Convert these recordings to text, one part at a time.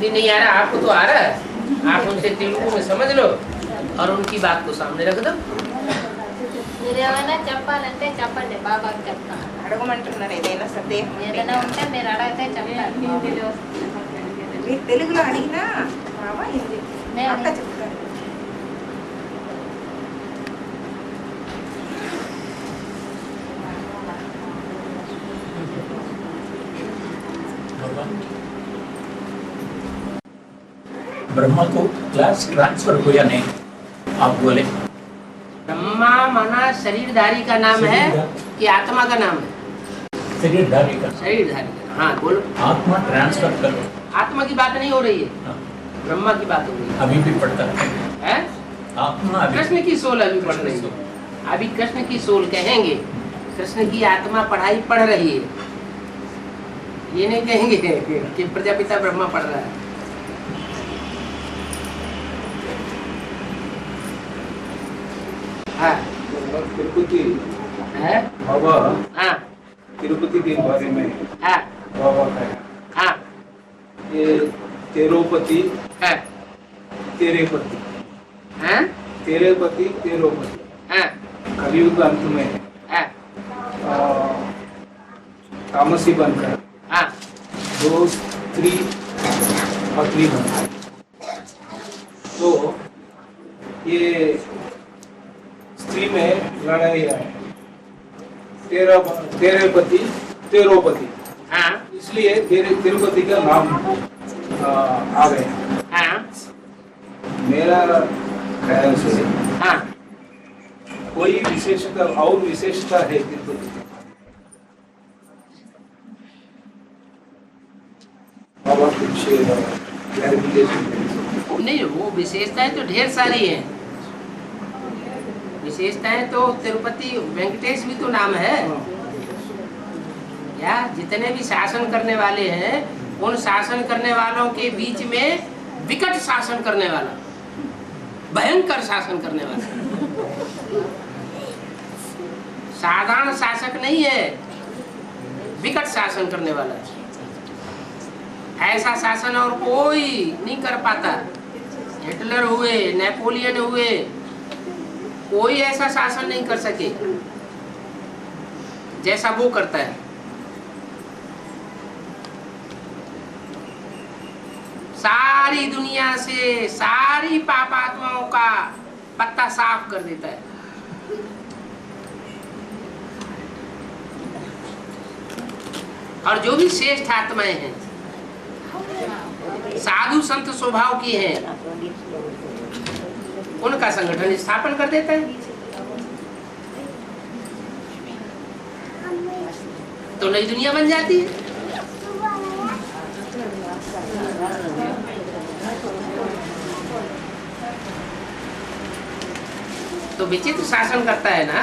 हिंदी नहीं आ रहा, आपको तो आ रहा है, आप उनसे तेलुगु में समझ लो और उनकी बात को सामने रख दो। మీరేమైనా చెప్పాలంటే చెప్పండి, బాబాకి చెప్తాను. అడగమంటున్నారు ఏదైనా సందేహం ఏదైనా ఉంటే మీరు అడిగితే చెప్తాను. మీరు తెలుగులో అడిగినా బాబా హిందీ నేను అక్క చెప్తారు. ब्रह्मा को क्लास ट्रांसफर हुआ नहीं, आप बोले। ब्रह्मा माना शरीरधारी का नाम है कि आत्मा का नाम है? शरीरधारी का। शरीरधारी का, हाँ बोलो। आत्मा ट्रांसफर करो। आत्मा की बात नहीं हो रही है, हाँ, ब्रह्मा की बात हो रही अभी भी पढ़ता है है। आत्मा अभी कृष्ण की सोल अभी पढ़ रही है, अभी कृष्ण की सोल कहेंगे। कृष्ण की आत्मा पढ़ाई पढ़ रही है, ये नहीं कहेंगे कि प्रजापिता ब्रह्मा पढ़ रहा है। हाँ तिरुपति है, बाबा हाँ तिरुपति के बारे में हाँ बाबा का है हाँ ये तेरोपति हाँ तेरे पति हाँ तेरे पति तेरोपति हाँ कलयुग अंत में हाँ आ, तामसी बनकर हाँ दो स्त्री पत्नी बनकर, तो ये स्त्री में लड़ाई है, तेरे पति तेरोपति, हाँ इसलिए तिरुपति का नाम आ गया। हाँ मेरा ख्याल से हाँ कोई विशेषता और विशेषता है तिरुपति की? बाबा कुछ क्लैरिफिकेशन नहीं, वो विशेषताएं तो ढेर सारी हैं। विशेषताएं तो तिरुपति वेंकटेश भी तो नाम है क्या? जितने भी शासन करने वाले हैं, उन शासन करने वालों के बीच में विकट शासन करने वाला, भयंकर शासन करने वाला, साधारण शासक नहीं है, विकट शासन करने वाला। ऐसा शासन और कोई नहीं कर पाता। हिटलर हुए, नेपोलियन हुए, कोई ऐसा शासन नहीं कर सके जैसा वो करता है। सारी दुनिया से सारी पापात्माओं का पत्ता साफ कर देता है। और जो भी श्रेष्ठ आत्माएं हैं, साधु संत स्वभाव की हैं, उनका संगठन स्थापन कर देता है। तो नई दुनिया बन जाती है। तो विचित्र शासन करता है ना।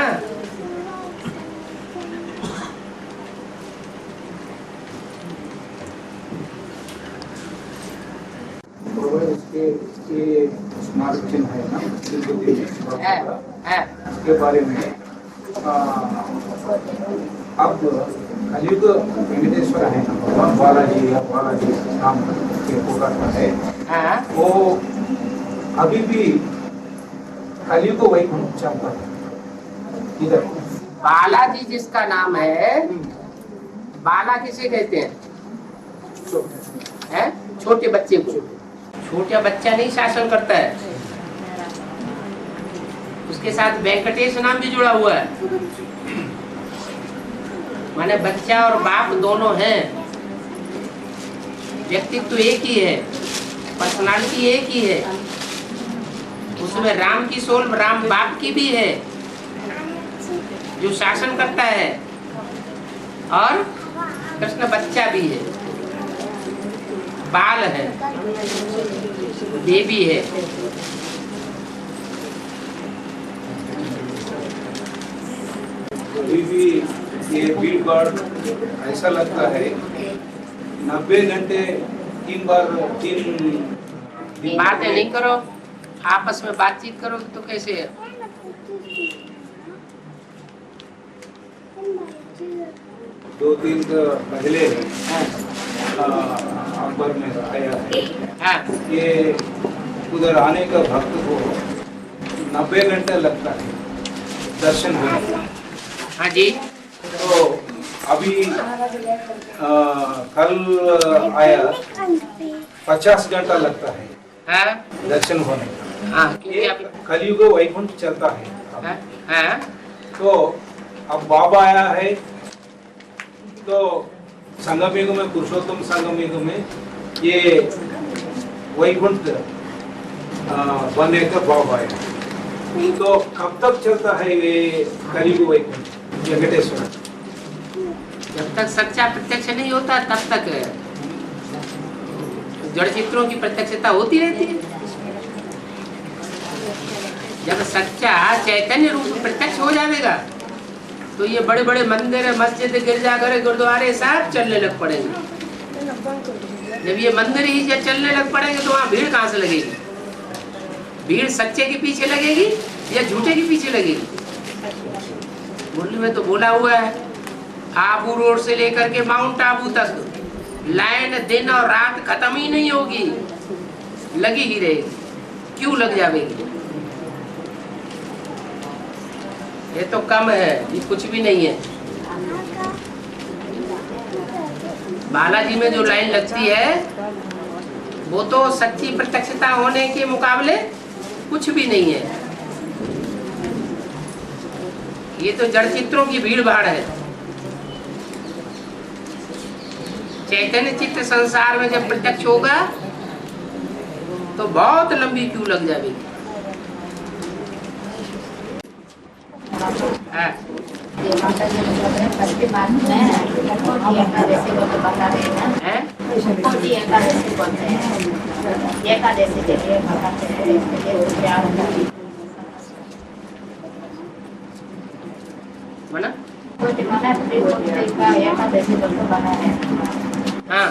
इसके ये स्मारक चिन्ह है ना तिरुपति है। इसके बारे में अब कलयुग वेंकटेश्वर है ना, भगवान बालाजी या बालाजी नाम के पुकारता है, हाँ। वो अभी भी कलयुग वैकुंठ चलता है इधर। बालाजी जिसका नाम है, बाला किसे कहते हैं? है? छोटे बच्चे को। छोटा बच्चा नहीं शासन करता है, उसके साथ वेंकटेश नाम भी जुड़ा हुआ है। माने बच्चा और बाप दोनों हैं, व्यक्तित्व एक ही है, पर्सनालिटी एक ही है। उसमें राम की सोल राम बाप की भी है जो शासन करता है, और कृष्ण बच्चा भी है, बाल है, बेबी है। अभी भी ये भीड़ भाड़ ऐसा लगता है 90 घंटे 3 बातें नहीं करो, आपस में बातचीत करो तो कैसे है? 2-3 पहले अंबर में आया है। हाँ ये उधर आने का भक्त को 90 घंटे लगता है दर्शन होने का। हाँ जी। तो अभी कल आया 50 घंटा लगता है हाँ दर्शन होने का। हाँ क्योंकि ये आप कलयुग वैकुंठ चलता है। हाँ हाँ तो अब बाबा आया है तो संगम युग में, पुरुषोत्तम संगम युग में ये वैकुंठ बनने का बाबा आया। तो कब तक चलता है ये कलयुग वैकुंठ वेंकटेश्वर? जब तक सच्चा प्रत्यक्ष नहीं होता तब तक जड़ चित्रों की प्रत्यक्षता होती रहती है। जब सच्चा चैतन्य रूप प्रत्यक्ष हो जाएगा तो ये बड़े बड़े मंदिर, मस्जिद, गिरजाघर, गुरुद्वारे सब चलने लग पड़ेंगे। जब ये मंदिर ही जब चलने लग पड़ेंगे तो वहाँ भीड़ कहाँ से लगेगी? भीड़ सच्चे के पीछे लगेगी या झूठे के पीछे लगेगी? मुरली में तो बोला हुआ है, आबू रोड से लेकर के माउंट आबू तक लाइन दिन और रात खत्म ही नहीं होगी, लगी ही रहेगी। क्यों लग जाएगी? ये तो कम है, ये कुछ भी नहीं है। बालाजी में जो लाइन लगती है वो तो सच्ची प्रत्यक्षता होने के मुकाबले कुछ भी नहीं है। ये तो जड़ चित्रों की भीड़ भाड़ है। चैतन्य चित्त संसार में जब प्रत्यक्ष होगा तो बहुत लंबी क्यू लग जाएगी। हाँ। मना? हाँ।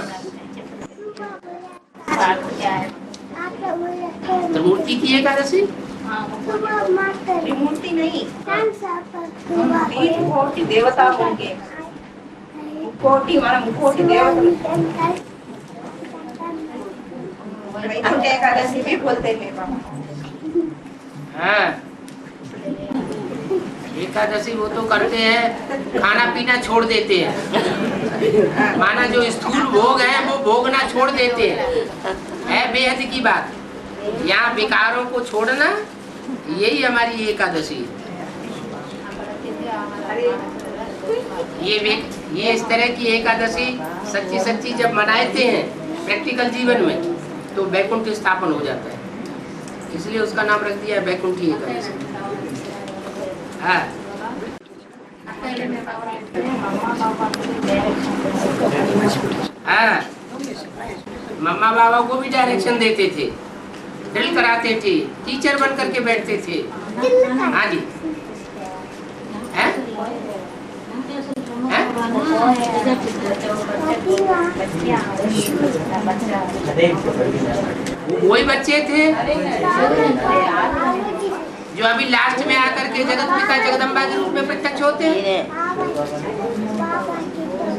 त्रिमूर्ति की एकादशी? त्रिमूर्ति नहीं, मुकोटि देवता होंगे। मुकोटि माना मुकोटि देवता। वैकुंठ एकादशी भी बोलते हैं बाबा। हाँ। एकादशी वो तो करते हैं, खाना पीना छोड़ देते हैं। माना जो स्थूल भोग है वो भोगना छोड़ देते हैं। है बेहद की बात। यहाँ विकारों को छोड़ना, यही हमारी एकादशी है। ये इस तरह की एकादशी सच्ची सच्ची जब मनाते हैं प्रैक्टिकल जीवन में तो वैकुंठ स्थापन हो जाता है। इसलिए उसका नाम रख दिया है वैकुंठी एकादशी। हाँ। हाँ, मम्मा बाबा को भी डायरेक्शन देते थे, ड्रिल कराते थे, टीचर बन करके बैठते थे। हाँ जी। हैं? हैं? वही बच्चे थे जो अभी लास्ट में आकर के जगत पिता जगदम्बा के रूप में प्रत्यक्ष होते हैं।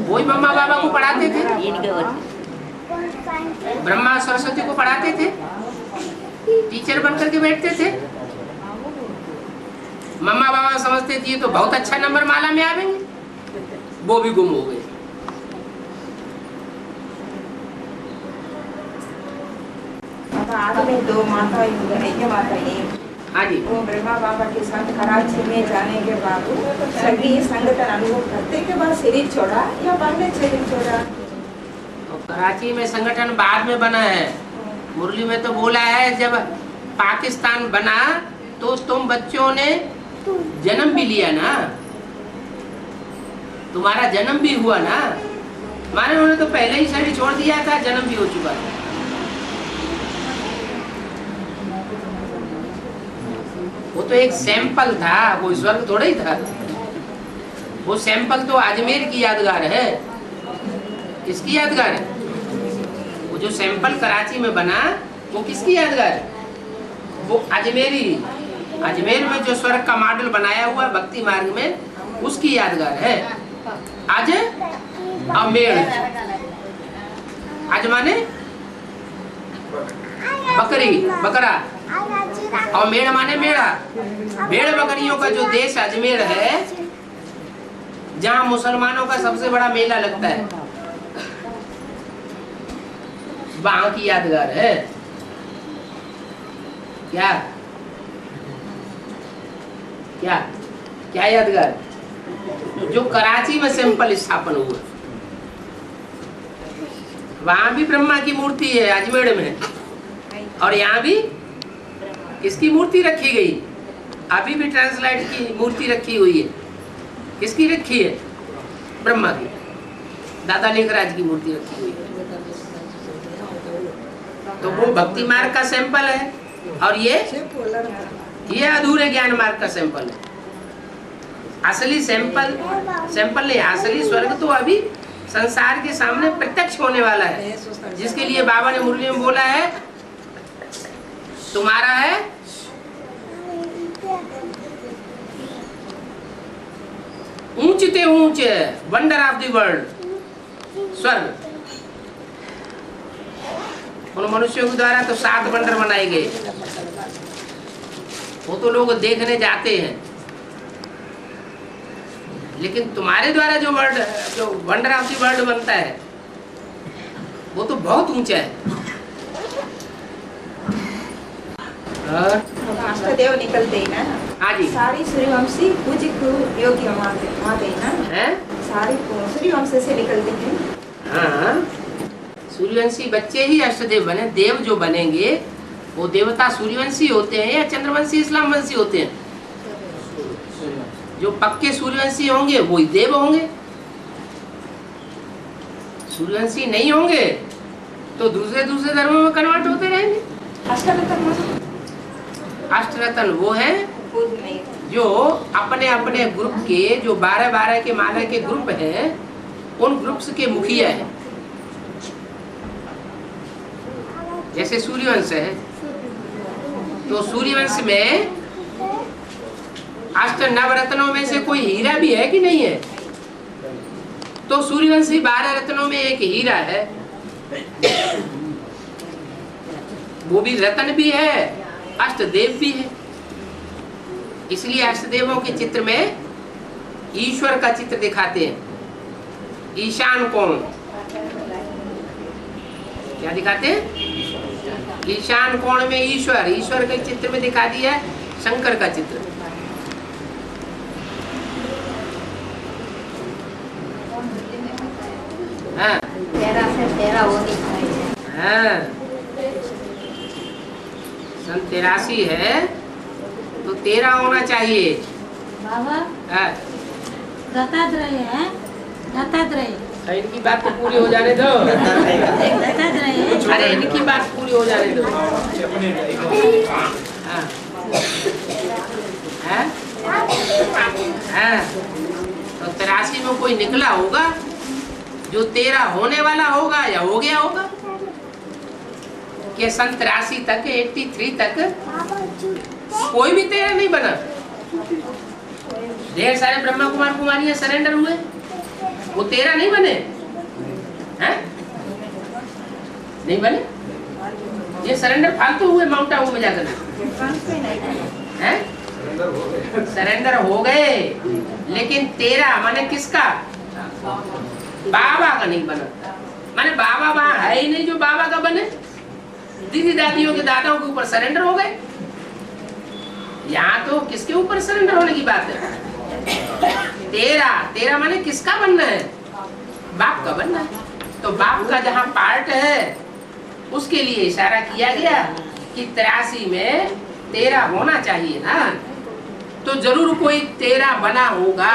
वही मम्मा बाबा को पढ़ाते थे, ब्रह्मा सरस्वती को पढ़ाते थे, टीचर बन करके बैठते थे। मम्मा बाबा समझते थे तो बहुत अच्छा नंबर माला में आवेंगे, वो भी गुम हो गए। में दो माता एक। हाँ जी। वो ब्रह्मा बाबा के साथ कराची में जाने के बाद सभी संगठन अनुभव करते के बाद शरीर छोड़ा या बाद में शरीर छोड़ा? तो कराची में संगठन बाद में बना है। मुरली में तो बोला है जब पाकिस्तान बना तो तुम बच्चों ने जन्म भी लिया ना, तुम्हारा जन्म भी हुआ ना। माने उन्होंने तो पहले ही शरीर छोड़ दिया था, जन्म भी हो चुका था। वो तो एक सैंपल था, वो स्वर्ग थोड़ा ही था। वो सैंपल तो अजमेर की यादगार है। किसकी यादगार है? वो जो सैंपल कराची में बना वो किसकी यादगार है? वो अजमेरी, अजमेर में जो स्वर्ग का मॉडल बनाया हुआ भक्ति मार्ग में, उसकी यादगार है। अजमेर आज माने बकरी, बकरा, और मेड़ माने मेढ़ा। भेड़ बकरियों का जो देश अजमेर है, जहाँ मुसलमानों का सबसे बड़ा मेला लगता है, वहां की यादगार है। क्या क्या क्या यादगार? जो कराची में सिंपल स्थापन हुआ, वहां भी ब्रह्मा की मूर्ति है अजमेर में, और यहाँ भी किसकी मूर्ति रखी गई? अभी भी ट्रांसलाइट की मूर्ति रखी हुई है। किसकी रखी है? ब्रह्मा की, दादा लेखराज की मूर्ति रखी हुई है। तो वो भक्ति मार्ग का सैंपल है, और ये अधूरे ज्ञान मार्ग का सैंपल है। असली सैंपल नहीं, असली स्वर्ग तो अभी संसार के सामने प्रत्यक्ष होने वाला है, जिसके लिए बाबा ने मुरली में बोला है, तुम्हारा है ऊंचते ऊंच वंडर ऑफ द वर्ल्ड स्वर्ग। उन मनुष्यों के द्वारा तो 7 वंडर बनाए गए, वो तो लोग देखने जाते हैं, लेकिन तुम्हारे द्वारा जो वंडर ऑफ द वर्ल्ड बनता है, वो तो बहुत ऊंचा है। अष्टदेव निकलते ही ना। हाँ जी। सारी सूर्यवंशी पूज्य योग्य माते ना हैं? सारी सूर्यवंश से निकलते हैं। हाँ, सूर्यवंशी बच्चे ही अष्टदेव बने। देव जो बनेंगे वो देवता सूर्यवंशी होते हैं या चंद्रवंशी इस्लाम वंशी होते हैं? जो पक्के सूर्यवंशी होंगे वही देव होंगे। सूर्यवंशी नहीं होंगे तो दूसरे धर्मों में कन्वर्ट होते रहेंगे। अष्टरत्न वो है जो अपने अपने ग्रुप के, जो 12-12 के माला के ग्रुप हैं, उन ग्रुप्स के मुखिया हैं। जैसे सूर्यवंश है, तो सूर्यवंश में अष्ट नवरत्नों में से कोई हीरा भी है कि नहीं है? तो सूर्यवंशी 12 रत्नों में एक हीरा है, वो भी रत्न भी है, अष्टदेव भी है। इसलिए अष्टदेवों के चित्र में ईश्वर का चित्र दिखाते हैं। ईशान कोण क्या दिखाते हैं? ईशान कोण में ईश्वर के चित्र में दिखा दिया है शंकर का चित्र। हाँ, 13 से 13 होनी चाहिए। हाँ, सन 83 है तो 13 होना चाहिए। बाबा हाँ, दत्तात्रेय है, दत्तात्रेय। इनकी बात तो पूरी हो जाने दो। दत्तात्रेय। अरे इनकी बात पूरी हो जाने दो। हाँ, हाँ, तो 83 में कोई निकला होगा जो 13 होने वाला होगा या हो गया होगा। कि सन 83 तक, 83 तक कोई भी 13 नहीं बना। ढेर सारे ब्रह्मा कुमार कुमारियां सरेंडर हुए, वो 13 नहीं बने हैं? नहीं बने। ये सरेंडर फालतू हुए माउंट आबू में जाकर हैं? सरेंडर हो गए, लेकिन 13 माने किसका? बाबा का नहीं बना। माने बाबा वहां है ही नहीं जो बाबा का बने। दीदी दादियों के दादाओं के ऊपर सरेंडर हो गए। यहाँ तो किसके ऊपर सरेंडर होने की बात है? 13 माने किसका बनना है? बाप का बनना है। तो बाप का जहाँ पार्ट है उसके लिए इशारा किया गया कि 83 में 13 होना चाहिए ना, तो जरूर कोई 13 बना होगा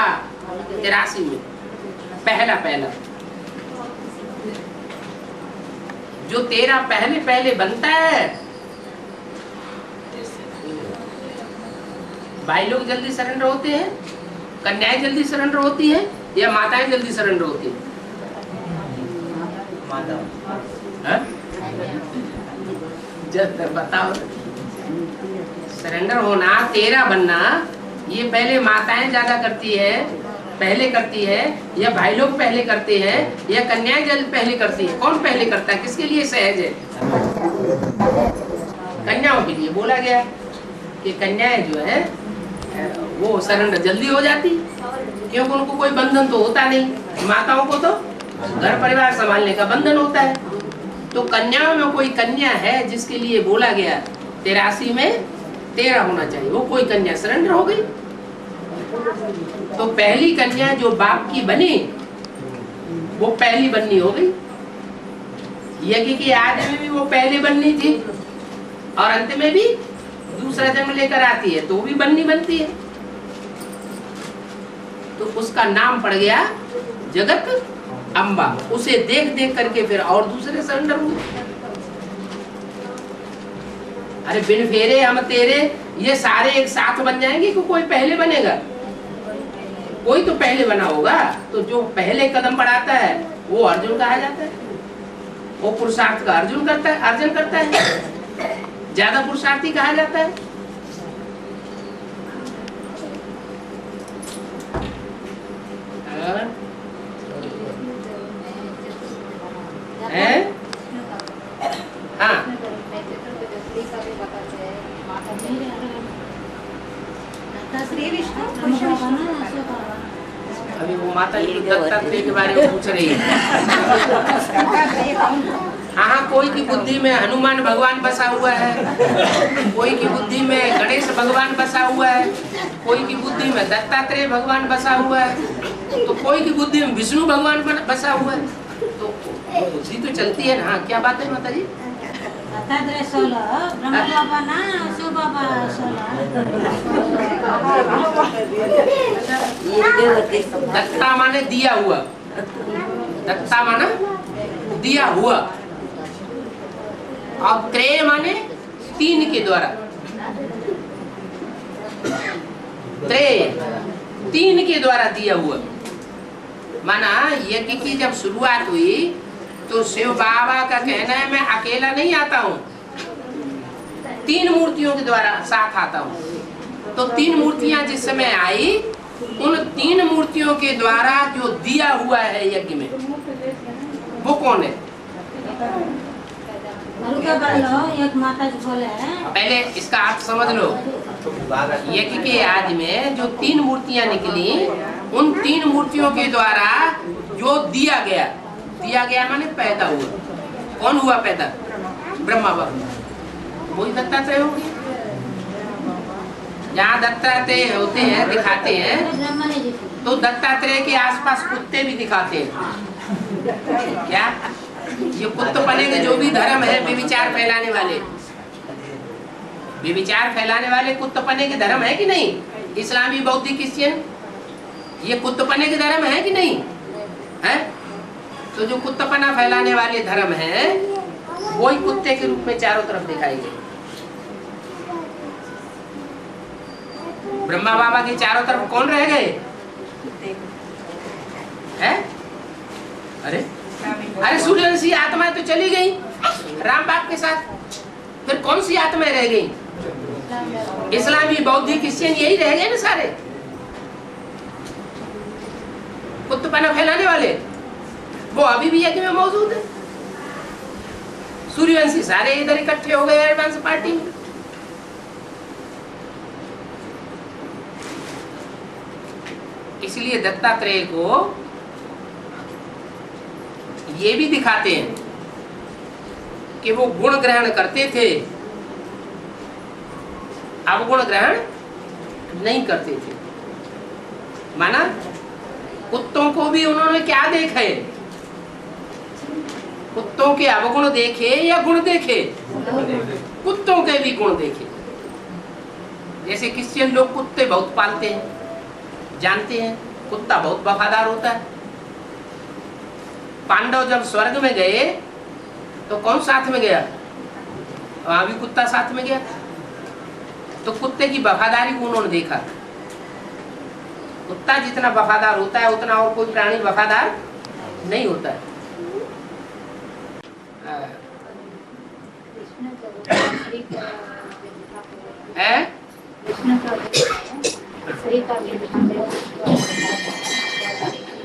83 में। पहला जो 13 पहले बनता है, भाई लोग जल्दी सरेंडर होते हैं, कन्याएं जल्दी सरेंडर होती है, या माताएं जल्दी सरेंडर होती है? बताओ। सरेंडर होना, 13 बनना, ये पहले माताएं ज्यादा करती है, पहले करती है, या भाई लोग पहले करते हैं, या कन्याएं जल पहले करती है? कौन पहले करता है? किसके लिए सहज है? कन्याओं के लिए बोला गया कि कन्याएं जो है वो सरेंडर जल्दी हो जाती, क्योंकि उनको कोई बंधन तो होता नहीं। माताओं को तो घर परिवार संभालने का बंधन होता है। तो कन्याओं में कोई कन्या है जिसके लिए बोला गया 83 में 13 होना चाहिए, वो कोई कन्या सरेंडर हो गई। तो पहली कन्या जो बाप की बनी वो पहली बननी हो गई। यज्ञ के आदि में भी वो पहले बननी थी और अंत में भी दूसरा जन्म लेकर आती है तो भी बननी बनती है। तो उसका नाम पड़ गया जगत अम्बा। उसे देख देख करके फिर और दूसरे सरेंडर हुए। अरे बिन फेरे हम तेरे, ये सारे एक साथ बन जाएंगे कि कोई पहले बनेगा? कोई तो पहले बना होगा। तो जो पहले कदम बढ़ाता है वो अर्जुन कहा जाता है। वो पुरुषार्थ का अर्जुन करता है, ज्यादा पुरुषार्थी कहा जाता है। हाँ, श्री विष्णु अभी वो माता जी दत्तात्रेय के बारे में पूछ रही है। हाँ, कोई की बुद्धि में हनुमान भगवान बसा हुआ है, कोई की बुद्धि में गणेश भगवान बसा हुआ है, कोई की बुद्धि में दत्तात्रेय भगवान बसा हुआ है, तो कोई की बुद्धि में विष्णु भगवान बसा हुआ है। तो बुद्धि तो चलती है ना। हाँ, क्या बात है माता जी? दत्तात्रेय 16, ब्रह्मा बाबा ना शिव बाबा 16। दत्ता माने दिया हुआ, दत्ता माना दिया हुआ, और त्रय माने 3 के द्वारा। त्रय 3 के द्वारा दिया हुआ। माना यज्ञ की जब शुरुआत हुई तो शिव बाबा का कहना है मैं अकेला नहीं आता हूँ, 3 मूर्तियों के द्वारा साथ आता हूँ। तो 3 मूर्तियां जिस समय आई, उन 3 मूर्तियों के द्वारा जो दिया हुआ है यज्ञ में, वो कौन है? एक माता जी बोले हैं। पहले इसका अर्थ समझ लो। यज्ञ के आदि में जो 3 मूर्तियां निकली, उन 3 मूर्तियों के द्वारा जो दिया गया माने पैदा हुआ। कौन हुआ पैदा? ब्रह्मा बाबा। वही दत्तात्रेय हो गए। जहाँ दत्तात्रेय होते हैं, दिखाते हैं, तो दत्तात्रेय के आसपास कुत्ते भी दिखाते हैं। क्या ये कुत्तपने के जो भी धर्म है, व्यभिचार फैलाने वाले, व्यभिचार फैलाने वाले कुत्तपने के धर्म है कि नहीं? इस्लामी, बौद्धिक, क्रिश्चियन, ये कुत्तपने के धर्म है कि नहीं है? तो जो कुत्तपना फैलाने वाले धर्म है, वही कुत्ते के रूप में चारों तरफ दिखाई गए। ब्रह्मा बाबा के चारों तरफ कौन रह गए? है? अरे सूर्यवंशी आत्मा तो चली गई राम बाप के साथ, फिर कौन सी आत्मा रह गई? इस्लामी, बौद्धिक, क्रिश्चियन, यही रह गए ना सारे कुत्तपना फैलाने वाले। वो अभी भी यज्ञ में मौजूद है। सूर्यवंशी सारे इधर इकट्ठे हो गए एडवांस पार्टी में। इसलिए दत्तात्रेय को ये भी दिखाते हैं कि वो गुण ग्रहण करते थे, अवगुण ग्रहण नहीं करते थे। माना कुत्तों को भी उन्होंने क्या देखे? कुत्तों के अवगुण देखे या गुण देखे? कुत्तों के भी गुण देखे। जैसे क्रिश्चियन लोग कुत्ते बहुत पालते हैं, जानते हैं कुत्ता बहुत वफादार होता है। पांडव जब स्वर्ग में गए तो कौन साथ में गया? वहां भी कुत्ता साथ में गया। तो कुत्ते की वफादारी को उन्होंने देखा। कुत्ता जितना वफादार होता है उतना और कोई प्राणी वफादार नहीं होता है।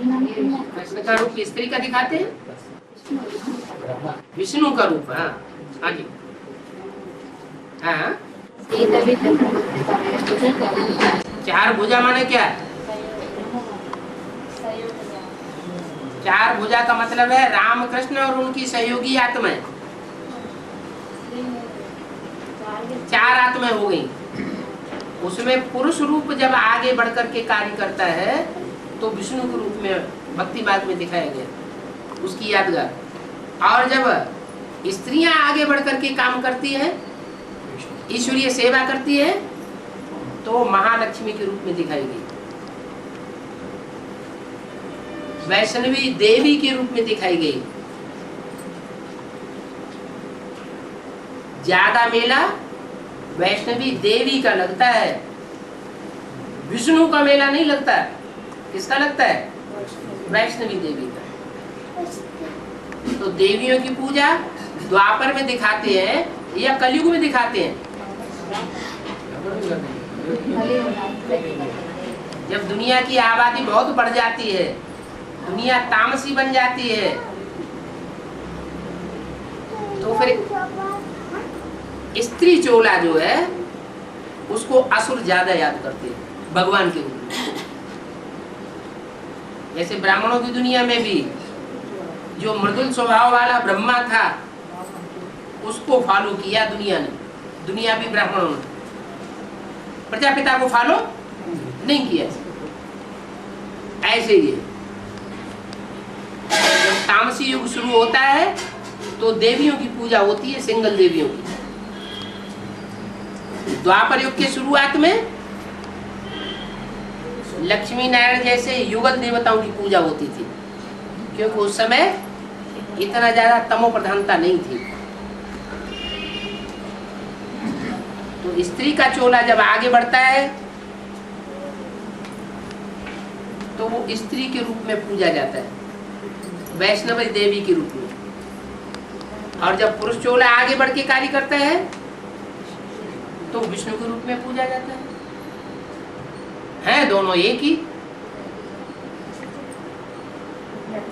कृष्ण का रूप स्त्री का दिखाते हैं, विष्णु का रूप। हाँ हाँ जी, हाँ। चार भुजा माने क्या? चार भुजा का मतलब है राम कृष्ण और उनकी सहयोगी आत्माएं, चार आत्माएं हो गई। उसमें पुरुष रूप जब आगे बढ़कर के कार्य करता है तो विष्णु के रूप में भक्ति मार्ग में दिखाया गया, उसकी यादगार। और जब स्त्रियां आगे बढ़कर के काम करती हैं, ईश्वरीय सेवा करती है, तो महालक्ष्मी के रूप में दिखाई गई, वैष्णवी देवी के रूप में दिखाई गई। ज्यादा मेला वैष्णवी देवी का लगता है, विष्णु का मेला नहीं लगता। किसका लगता है? वैष्णवी देवी का। तो देवियों की पूजा द्वापर में दिखाते हैं या कलयुग में दिखाते हैं? जब दुनिया की आबादी बहुत बढ़ जाती है, दुनिया तामसी बन जाती है, तो फिर स्त्री चोला जो है उसको असुर ज्यादा याद करते हैं भगवान के रूप में। जैसे ब्राह्मणों की दुनिया में भी जो मृदुल स्वभाव वाला ब्रह्मा था उसको फॉलो किया दुनिया ने, दुनिया भी ब्राह्मणों ने। प्रजापिता को फॉलो नहीं किया। ऐसे ही जब तामसी युग शुरू होता है तो देवियों की पूजा होती है, सिंगल देवियों की। द्वापर युग के शुरुआत में लक्ष्मी नारायण जैसे युगल देवताओं की पूजा होती थी, क्योंकि उस समय इतना ज्यादा तमो प्रधानता नहीं थी। तो स्त्री का चोला जब आगे बढ़ता है तो वो स्त्री के रूप में पूजा जाता है, वैष्णवी देवी के रूप में। और जब पुरुष चोला आगे बढ़ के कार्य करता है तो विष्णु के रूप में पूजा जाता है दोनों एक ही।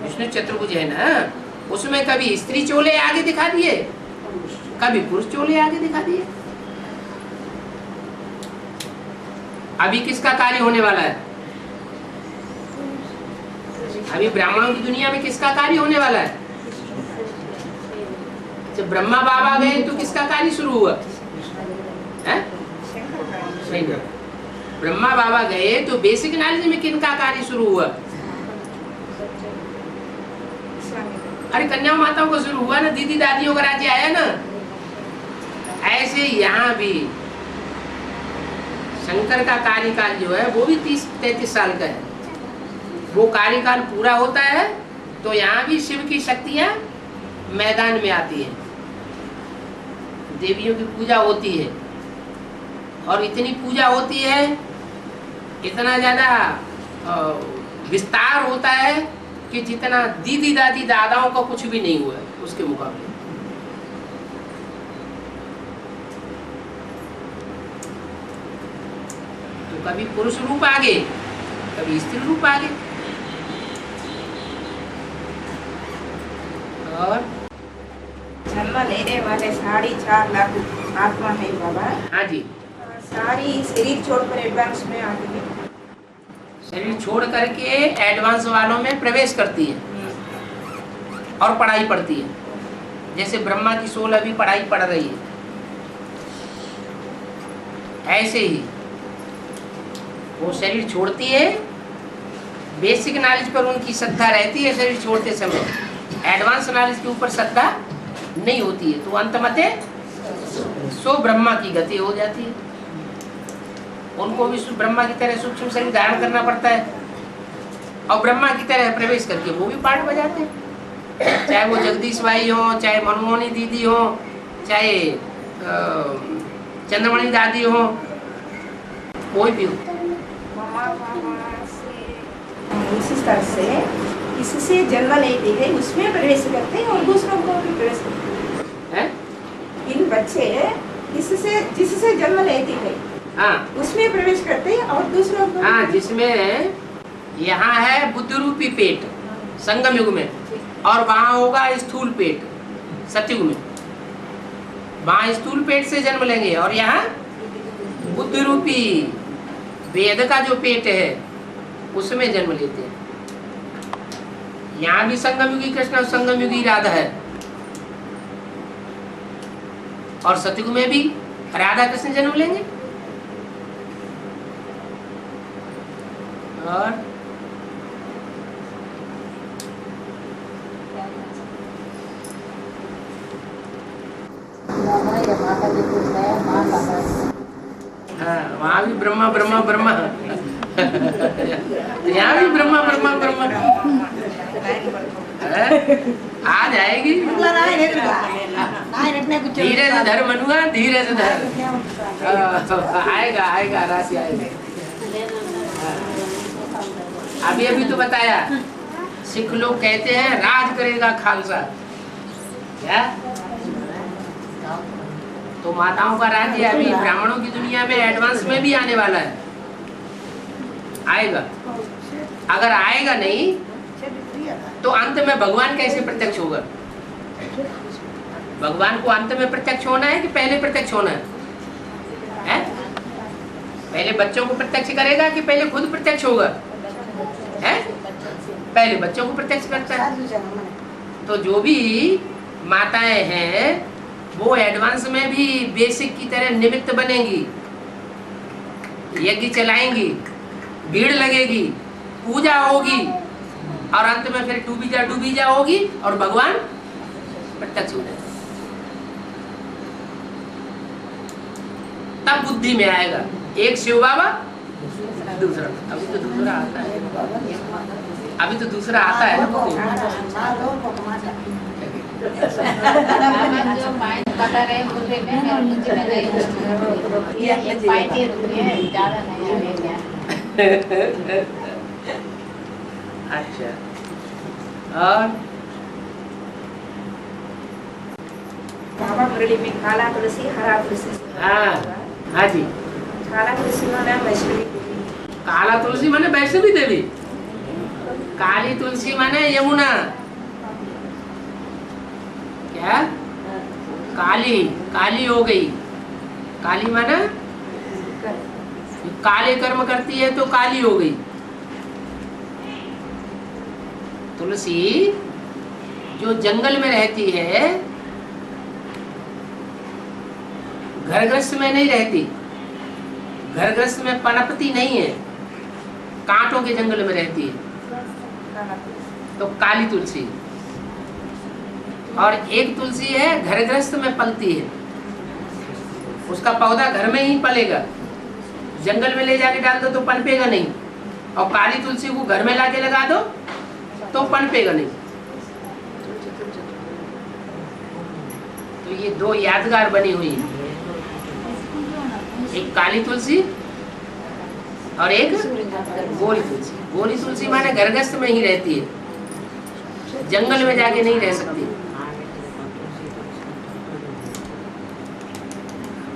विष्णु चतुर्भुज है ना, उसमें कभी स्त्री चोले आगे दिखा दिए, कभी पुरुष चोले आगे दिखा दिए। अभी किसका कार्य होने वाला है? अभी ब्राह्मणों की दुनिया में किसका कार्य होने वाला है? जब ब्रह्मा बाबा गए तो किसका कार्य शुरू हुआ है? ब्रह्मा बाबा गए तो बेसिक नॉलेज में किनका कार्य शुरू हुआ? अरे कन्या माताओं का शुरू हुआ ना, दीदी दादियों का राज्य आया ना। ऐसे यहाँ भी शंकर का कार्यकाल जो है वो भी 30-33 साल का है। वो कार्यकाल पूरा होता है तो यहाँ भी शिव की शक्तियाँ मैदान में आती है, देवियों की पूजा होती है। और इतनी पूजा होती है, इतना ज्यादा विस्तार होता है कि जितना दीदी दादी दादाओं का कुछ भी नहीं हुआ है उसके मुकाबले। तो कभी पुरुष रूप आगे, कभी स्त्री रूप आगे। और जन्म लेने वाले 4.5 लाख आत्मा है बाबा। हाँ जी, सारी शरीर छोड़कर एडवांस में आती है, शरीर छोड़ करके एडवांस वालों में प्रवेश करती है और पढ़ाई पढ़ती है। जैसे ब्रह्मा की सोल अभी पढ़ाई पढ़ रही है, ऐसे ही वो शरीर छोड़ती है। बेसिक नॉलेज पर उनकी श्रद्धा रहती है शरीर छोड़ते समय, एडवांस नॉलेज के ऊपर श्रद्धा नहीं होती है। तो अंतमते सो ब्रह्मा की गति हो जाती है। उनको भी ब्रह्मा की तरह सूक्ष्म शरीर धारण करना पड़ता है और ब्रह्मा की तरह प्रवेश करके वो भी पाठ बजाते हैं। चाहे वो जगदीश भाई हो, चाहे मनमोहनी दीदी हो, चाहे चंद्रमणि दादी हो, कोई भी हो। उसी तरह से इससे जन्म लेती है, उसमें प्रवेश करते हैं और दूसरों को भी प्रवेश करते हैं। इन बच्चे इससे जिससे जन्म लेती है, हाँ, उसमें प्रवेश करते हैं और दूसरों को। हाँ, जिसमें यहाँ है बुद्ध रूपी पेट संगम युग में, और वहां होगा स्थूल पेट सतयुग में। वहां स्थूल पेट से जन्म लेंगे और यहाँ बुद्ध रूपी वेद का जो पेट है उसमें जन्म लेते हैं। यहाँ भी संगम युगी कृष्ण और संगम युगी राधा है, और सतयुग में भी राधा कृष्ण जन्म लेंगे। और हाँ, वहाँ भी ब्रह्मा ब्रह्मा ब्रह्मा यहाँ भी ब्रह्मा ब्रह्मा ब्रह्मा आ जाएगी। धीरे से धर मनुआ, धीरे से धर। आएगा आएगा, राशि आएगा। अभी अभी तो बताया, सिख लोग कहते हैं राज करेगा खालसा, क्या? तो माताओं का राज्य अभी ब्राह्मणों की दुनिया में एडवांस में भी आने वाला है, आएगा। अगर आएगा नहीं तो अंत में भगवान कैसे प्रत्यक्ष होगा? भगवान को अंत में प्रत्यक्ष होना है कि पहले प्रत्यक्ष होना है? पहले बच्चों को प्रत्यक्ष करेगा कि पहले खुद प्रत्यक्ष होगा? है? पहले बच्चों को प्रत्यक्ष करता है। तो जो भी माताएं हैं वो एडवांस में भी बेसिक की तरह निमित्त बनेंगी, यज्ञ चलाएंगी, भीड़ लगेगी, पूजा होगी, और अंत में फिर डूबी जा होगी और भगवान प्रत्यक्ष हो जाएगा। तब बुद्धि में आएगा। एक शिव बाबा, दूसरा, अभी तो दूसरा आता है, अभी तो दूसरा आता है। अच्छा, और बाबा मुरली में काला तुलसी हरा तुलसी। हाँ हाँ जी, काला तुलसी माने वैष्णवी देवी। काला तुलसी माने वैष्णवी देवी, काली तुलसी माने यमुना। क्या? काली, काली हो गई। काली माना काले कर्म करती है तो काली हो गई। तुलसी जो जंगल में रहती है, घरग्रस्त में नहीं रहती, घरग्रस्त में पनपती नहीं है, कांटों के जंगल में रहती है, तो काली तुलसी। और एक तुलसी है घरग्रस्त में पलती है, उसका पौधा घर में ही पलेगा, जंगल में ले जाके डाल दो तो पनपेगा नहीं, और काली तुलसी को घर में लाके लगा दो तो पनपेगा नहीं। तो ये दो यादगार बनी हुई है, एक काली तुलसी और एक गोरी तुलसी। गोरी तुलसी माने घरग्रस्त में ही रहती है, जंगल में जाके नहीं रह सकती।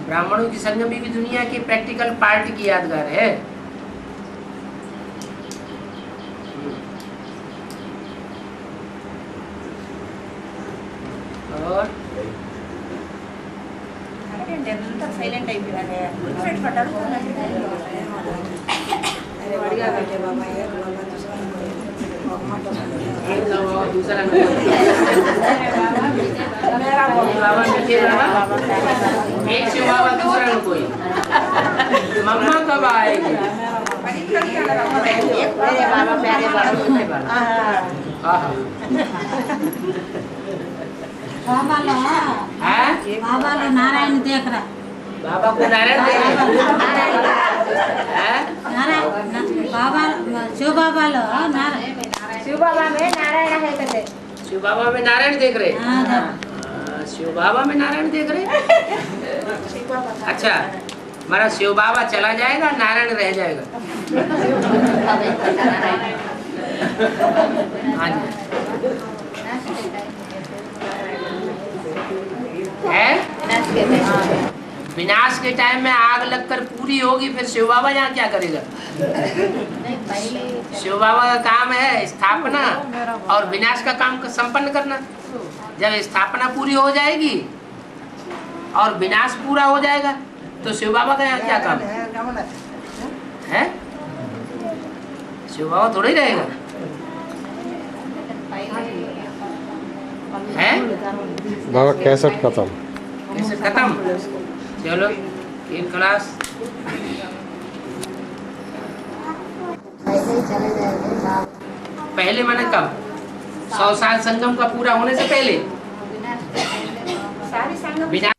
ब्राह्मणों की संगम की दुनिया की प्रैक्टिकल पार्ट की यादगार है। और సైలెంట్ అయిపోయాడు ఫుల్ పట్టాడు అడిగా बैठे बाबा ये दूसरा एक शिव बाबा दूसरा कोई मम्मा कब आएगी? मेरे बाबा प्यारे बाबा लो नारायण देख रहा। बाबा को नारायण देख रहे? बाबा शिव बाबा लो नारायण, शिव बाबा में नारायण है कहते। शिव बाबा में नारायण देख रहे? शिव बाबा में नारायण देख रहे? अच्छा, हमारा शिव बाबा चला जाएगा, नारायण रह जाएगा। हाँ जी, है विनाश के टाइम में आग लगकर पूरी होगी, फिर शिव बाबा यहाँ क्या करेगा? शिव बाबा का काम है स्थापना और विनाश का काम संपन्न करना। जब स्थापना पूरी हो जाएगी और विनाश पूरा हो जाएगा तो शिव बाबा का यहाँ क्या काम है? शिव बाबा थोड़ा ही रहेगा है? बाबा कैसेट खत्म। कैसे खत्म? चलो एक क्लास पहले मैंने कब 100 साल संगम का पूरा होने से पहले सारी संगम विनाश